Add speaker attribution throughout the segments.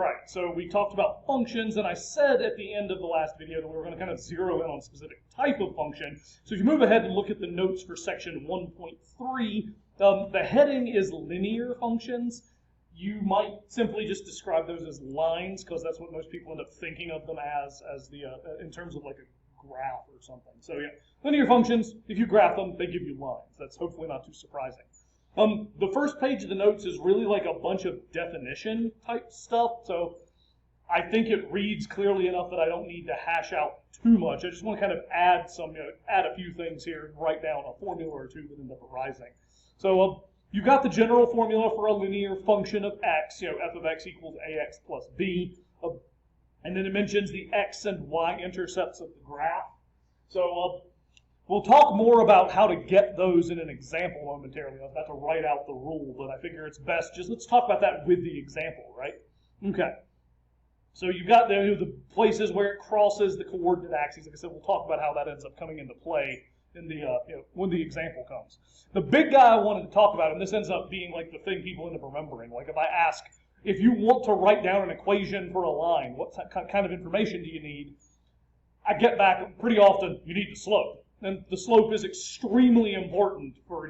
Speaker 1: right, so we talked about functions, and I said at the end of the last video that we were going to kind of zero in on a specific type of function. So if you move ahead and look at the notes for section 1.3, the heading is linear functions. You might simply just describe those as lines, because that's what most people end up thinking of them as in terms of like a graph or something. So yeah, linear functions, if you graph them, they give you lines. That's hopefully not too surprising. The first page of the notes is really like a bunch of definition type stuff, so I think it reads clearly enough that I don't need to hash out too much. I just want to kind of add add a few things here and write down a formula or two that end up arising. So you've got the general formula for a linear function of x, f of x equals ax plus b, and then it mentions the x and y intercepts of the graph. So we'll talk more about how to get those in an example momentarily. I was about to write out the rule, but I figure it's best let's talk about that with the example, right? Okay. So you've got the places where it crosses the coordinate axes. Like I said, we'll talk about how that ends up coming into play in the when the example comes. The big guy I wanted to talk about, and this ends up being like the thing people end up remembering. Like if I ask, if you want to write down an equation for a line, what kind of information do you need? I get back pretty often, you need the slope. And the slope is extremely important for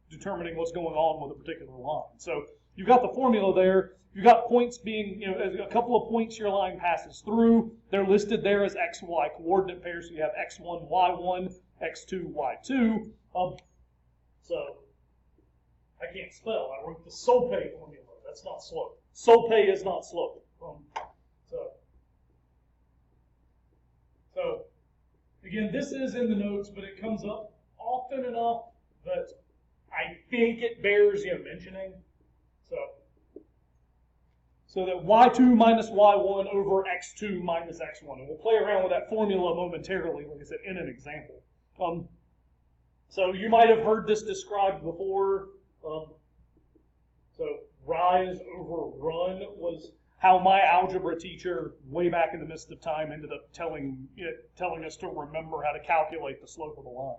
Speaker 1: determining what's going on with a particular line. So you've got the formula there. You've got points being, a couple of points your line passes through. They're listed there as x, y coordinate pairs. So you have x1, y1, x2, y2. So I can't spell. I wrote the SOPE formula. That's not slope. SOPE is not slope. So again, this is in the notes, but it comes up often enough that I think it bears mentioning. So that y2 minus y1 over x2 minus x1. And we'll play around with that formula momentarily, like I said, in an example. So you might have heard this described before. So rise over run was how my algebra teacher, way back in the midst of time, ended up telling us to remember how to calculate the slope of the line.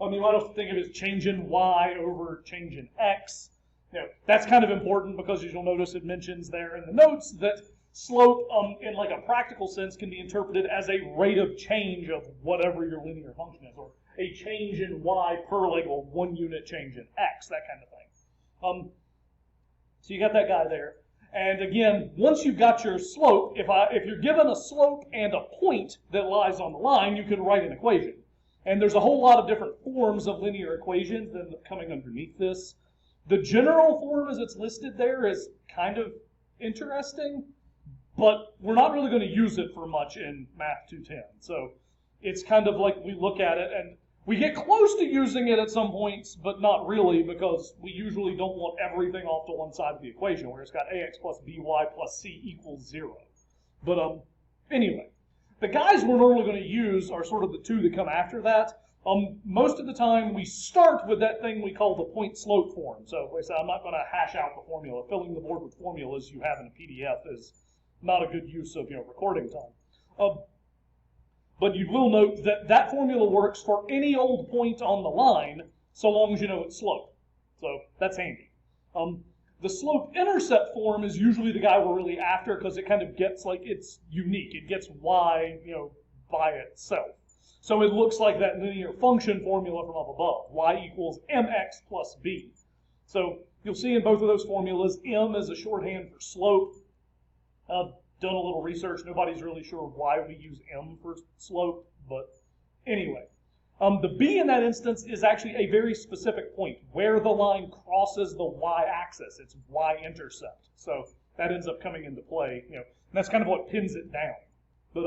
Speaker 1: You might also think of it as change in y over change in x. That's kind of important because, as you'll notice, it mentions there in the notes that slope, in like a practical sense, can be interpreted as a rate of change of whatever your linear function is, or a change in y per like a 1 unit change in x, that kind of thing. So you got that guy there. And again, once you've got your slope, if you're given a slope and a point that lies on the line, you can write an equation. And there's a whole lot of different forms of linear equations that end up coming underneath this. The general form as it's listed there is kind of interesting, but we're not really going to use it for much in Math 210. So it's kind of like we look at it and we get close to using it at some points, but not really, because we usually don't want everything off to one side of the equation where it's got ax plus by plus c equals 0. But anyway, the guys we're normally going to use are sort of the two that come after that. Most of the time we start with that thing we call the point slope form. So like I said, I'm not going to hash out the formula. Filling the board with formulas you have in a PDF is not a good use of recording time. But you will note that that formula works for any old point on the line so long as you know its slope. So that's handy. The slope-intercept form is usually the guy we're really after because it kind of gets like, it's unique. It gets y, by itself. So it looks like that linear function formula from up above, y equals mx plus b. So you'll see in both of those formulas, m is a shorthand for slope. I've done a little research. Nobody's really sure why we use m for slope, but anyway. The b in that instance is actually a very specific point, where the line crosses the y-axis. It's y-intercept. So that ends up coming into play, and that's kind of what pins it down. But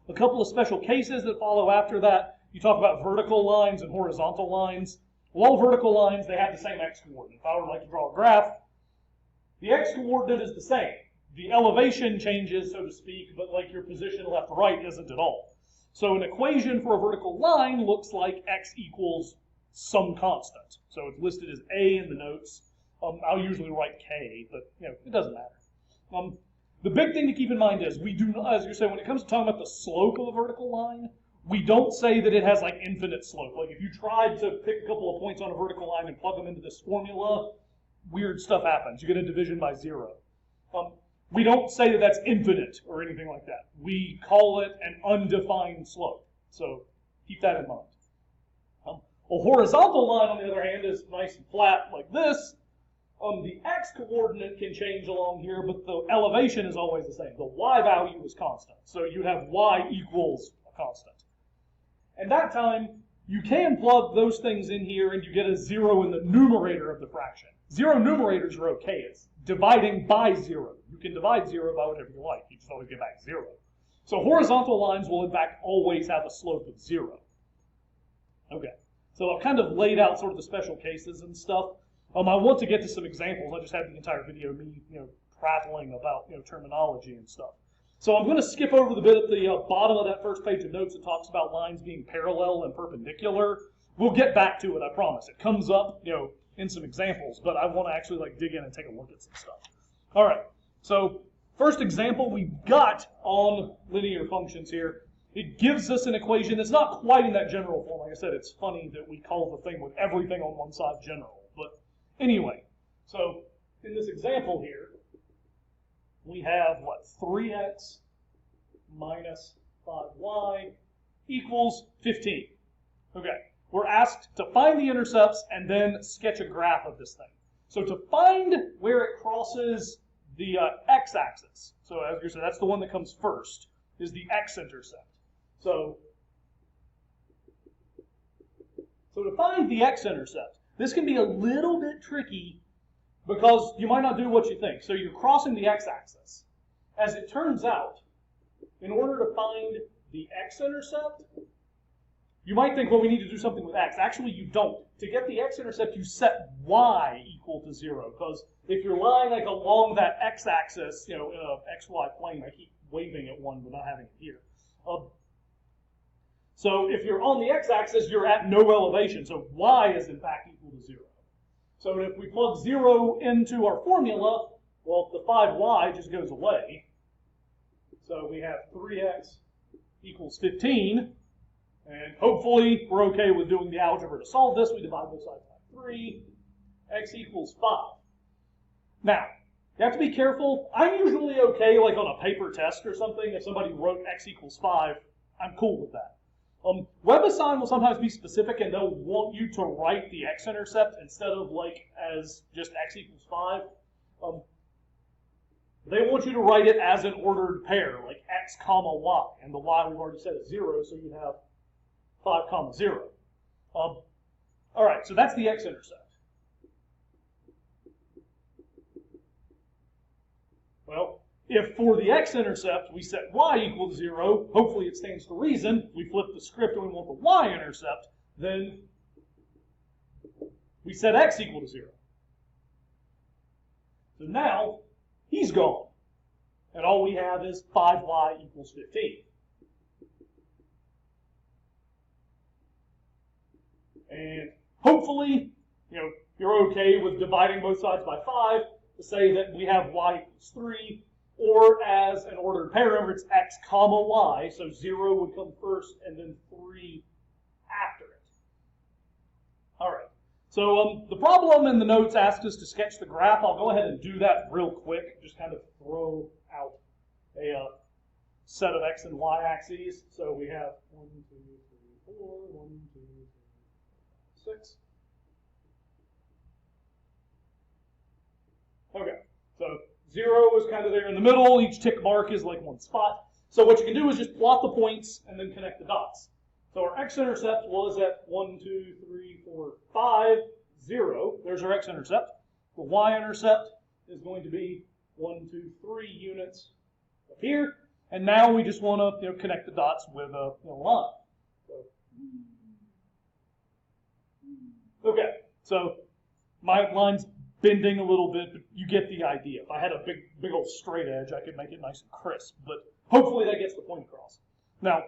Speaker 1: a couple of special cases that follow after that, you talk about vertical lines and horizontal lines. Well, all vertical lines, they have the same x-coordinate. If I were like to draw a graph, the x-coordinate is the same. The elevation changes, so to speak, but like your position left to right isn't at all. So an equation for a vertical line looks like x equals some constant. So it's listed as a in the notes. I'll usually write k, but it doesn't matter. The big thing to keep in mind is we do not, as you're saying, when it comes to talking about the slope of a vertical line, we don't say that it has like infinite slope. Like if you tried to pick a couple of points on a vertical line and plug them into this formula, weird stuff happens. You get a division by 0. We don't say that that's infinite or anything like that. We call it an undefined slope. So keep that in mind. A horizontal line, on the other hand, is nice and flat like this. The x-coordinate can change along here, but the elevation is always the same. The y value is constant. So you have y equals a constant. And that time, you can plug those things in here and you get a 0 in the numerator of the fraction. 0 numerators are okay. It's dividing by 0. You can divide 0 by whatever you like. You just always get back 0. So horizontal lines will in fact always have a slope of 0. Okay. So I've kind of laid out sort of the special cases and stuff. I want to get to some examples. I just had the entire video of me, prattling about, terminology and stuff. So I'm going to skip over the bit at the bottom of that first page of notes that talks about lines being parallel and perpendicular. We'll get back to it, I promise. It comes up, in some examples, but I want to actually dig in and take a look at some stuff. All right. So first example we've got on linear functions here. It gives us an equation that's not quite in that general form. Like I said, it's funny that we call the thing with everything on one side general. But anyway, so in this example here, we have, 3x minus 5y equals 15. Okay, we're asked to find the intercepts and then sketch a graph of this thing. So to find where it crosses the x-axis, so as you said, that's the one that comes first, is the x-intercept. So to find the x-intercept, this can be a little bit tricky because you might not do what you think. So you're crossing the x-axis. As it turns out, in order to find the x-intercept, you might think, well, we need to do something with x. Actually, you don't. To get the x-intercept, you set y equal to 0. Because if you're lying like along that x-axis, in a xy plane, I keep waving at one but not having it here. So if you're on the x-axis, you're at no elevation. So y is in fact equal to 0. So if we plug 0 into our formula, well, the 5y just goes away. So we have 3x equals 15. And hopefully we're okay with doing the algebra to solve this. We divide both sides by 3. X equals 5. Now, you have to be careful. I'm usually okay, like on a paper test or something. If somebody wrote x equals 5, I'm cool with that. WebAssign will sometimes be specific and they'll want you to write the x-intercept instead of as just x equals 5. They want you to write it as an ordered pair, like x comma y. And the y we've already set as 0, so you have 5 comma 0. All right, so that's the x-intercept. Well, if for the x-intercept we set y equal to 0, hopefully it stands to reason, we flip the script and we want the y-intercept, then we set x equal to 0. So now, he's gone. And all we have is 5y equals 15. And hopefully, you're okay with dividing both sides by 5 to say that we have y equals 3, or as an ordered pair, remember it's x comma y, so 0 would come first and then 3 after it. All right, so the problem in the notes asks us to sketch the graph. I'll go ahead and do that real quick, just kind of throw out a set of x and y axes. So we have 1, 2, 3, 4, 1, 2, 3, 6. Okay, so 0 is kind of there in the middle. Each tick mark is like one spot. So what you can do is just plot the points and then connect the dots. So our x-intercept was at 1, 2, 3, 4, 5, 0. There's our x-intercept. The y-intercept is going to be 1, 2, 3 units up here. And now we just want to connect the dots with a line. Okay, so my line's bending a little bit, but you get the idea. If I had a big old straight edge, I could make it nice and crisp, but hopefully that gets the point across. Now,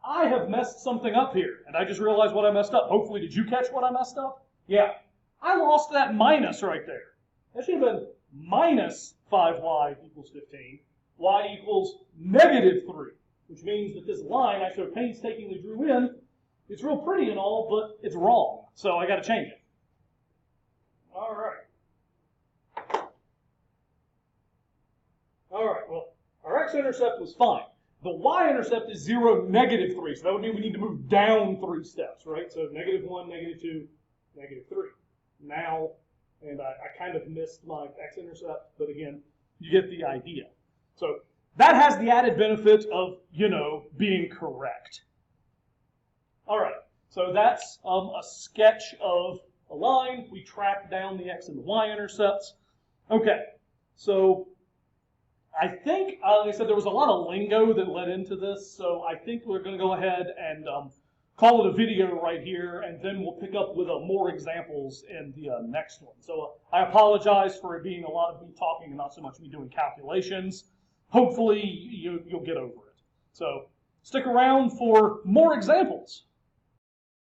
Speaker 1: I have messed something up here, and I just realized what I messed up. Hopefully, did you catch what I messed up? Yeah, I lost that minus right there. That should have been minus 5y equals 15. Y equals negative 3, which means that this line I so painstakingly drew in, it's real pretty and all, but it's wrong. So I got to change it. All right. x-intercept was fine. The y-intercept is 0, -3, so that would mean we need to move down 3 steps, right? So -1, -2, -3. Now, and I kind of missed my x-intercept, but again, you get the idea. So that has the added benefit of, being correct. All right, so that's a sketch of a line. We track down the x and the y-intercepts. Okay, so I think, like I said, there was a lot of lingo that led into this, so I think we're going to go ahead and call it a video right here, and then we'll pick up with more examples in the next one. So I apologize for it being a lot of me talking and not so much me doing calculations. Hopefully you'll get over it. So stick around for more examples.